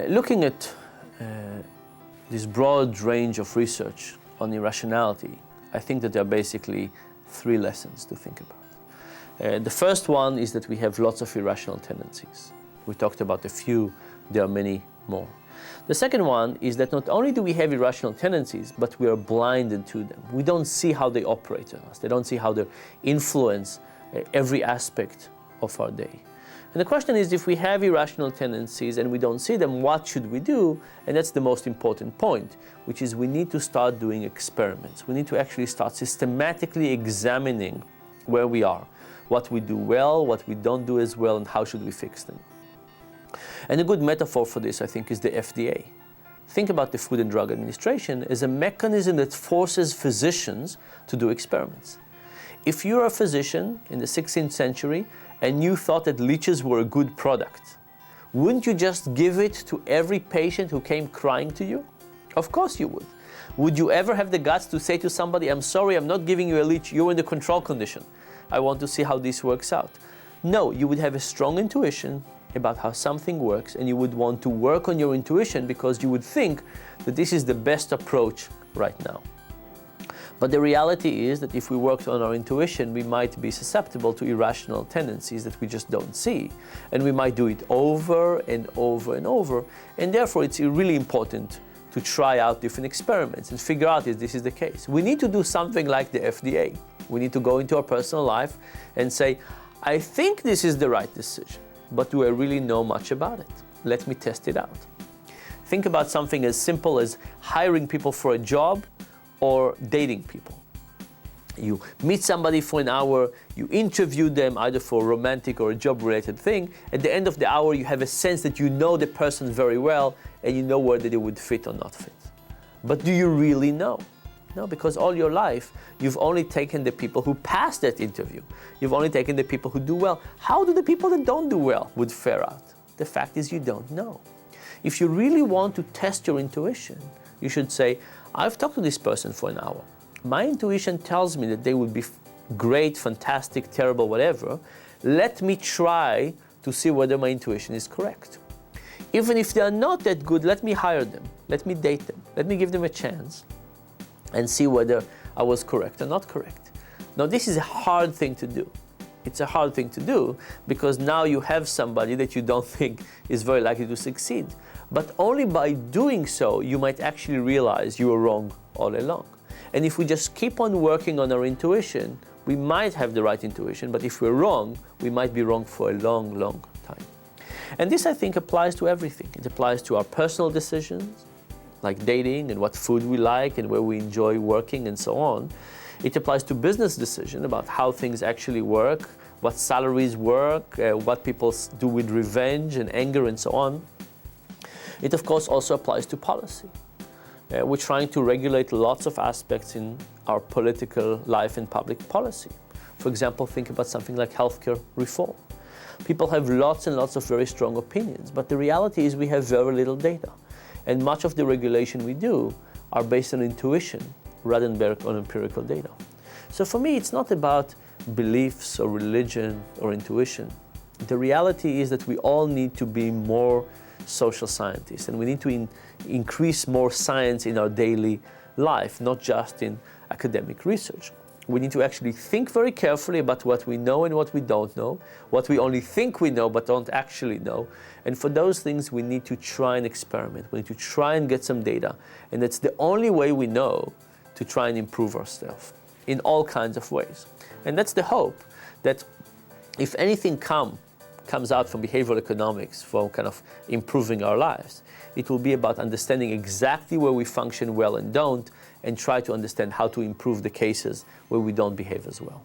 Looking at this broad range of research on irrationality, I think that there are basically three lessons to think about. The first one is that we have lots of irrational tendencies. We talked about a few, there are many more. The second one is that not only do we have irrational tendencies, but we are blinded to them. We don't see how they operate on us. They don't see how they influence every aspect of our day. And the question is, if we have irrational tendencies and we don't see them, what should we do? And that's the most important point, which is we need to start doing experiments. We need to actually start systematically examining where we are, what we do well, what we don't do as well, and how should we fix them. And a good metaphor for this, I think, is the FDA. Think about the Food and Drug Administration as a mechanism that forces physicians to do experiments. If you're a physician in the 16th century and you thought that leeches were a good product, wouldn't you just give it to every patient who came crying to you? Of course you would. Would you ever have the guts to say to somebody, I'm sorry, I'm not giving you a leech, you're in the control condition. I want to see how this works out. No, you would have a strong intuition about how something works, and you would want to work on your intuition because you would think that this is the best approach right now. But the reality is that if we worked on our intuition, we might be susceptible to irrational tendencies that we just don't see. And we might do it over and over and over. And therefore, it's really important to try out different experiments and figure out if this is the case. We need to do something like the FDA. We need to go into our personal life and say, I think this is the right decision, but do I really know much about it? Let me test it out. Think about something as simple as hiring people for a job or dating people. You meet somebody for an hour, you interview them either for a romantic or a job-related thing. At the end of the hour, you have a sense that you know the person very well and you know whether they would fit or not fit. But do you really know? No, because all your life, you've only taken the people who pass that interview. You've only taken the people who do well. How do the people that don't do well would fare out? The fact is you don't know. If you really want to test your intuition, you should say, I've talked to this person for an hour. My intuition tells me that they would be great, fantastic, terrible, whatever. Let me try to see whether my intuition is correct. Even if they are not that good, let me hire them. Let me date them. Let me give them a chance and see whether I was correct or not correct. Now, this is a hard thing to do. It's a hard thing to do because now you have somebody that you don't think is very likely to succeed. But only by doing so, you might actually realize you were wrong all along. And if we just keep on working on our intuition, we might have the right intuition, but if we're wrong, we might be wrong for a long, long time. And this, I think, applies to everything. It applies to our personal decisions, like dating and what food we like and where we enjoy working and so on. It applies to business decisions about how things actually work, what salaries work, what people do with revenge and anger and so on. It, of course, also applies to policy. We're trying to regulate lots of aspects in our political life and public policy. For example, think about something like healthcare reform. People have lots and lots of very strong opinions, but the reality is we have very little data. And much of the regulation we do are based on intuition rather than on empirical data. So for me, it's not about beliefs or religion or intuition. The reality is that we all need to be more social scientists, and we need to increase more science in our daily life, not just in academic research. We need to actually think very carefully about what we know and what we don't know, what we only think we know but don't actually know. And for those things, we need to try and experiment. We need to try and get some data. And that's the only way we know to try and improve ourselves in all kinds of ways. And that's the hope, that if anything comes out from behavioral economics, from kind of improving our lives, it will be about understanding exactly where we function well and don't, and try to understand how to improve the cases where we don't behave as well.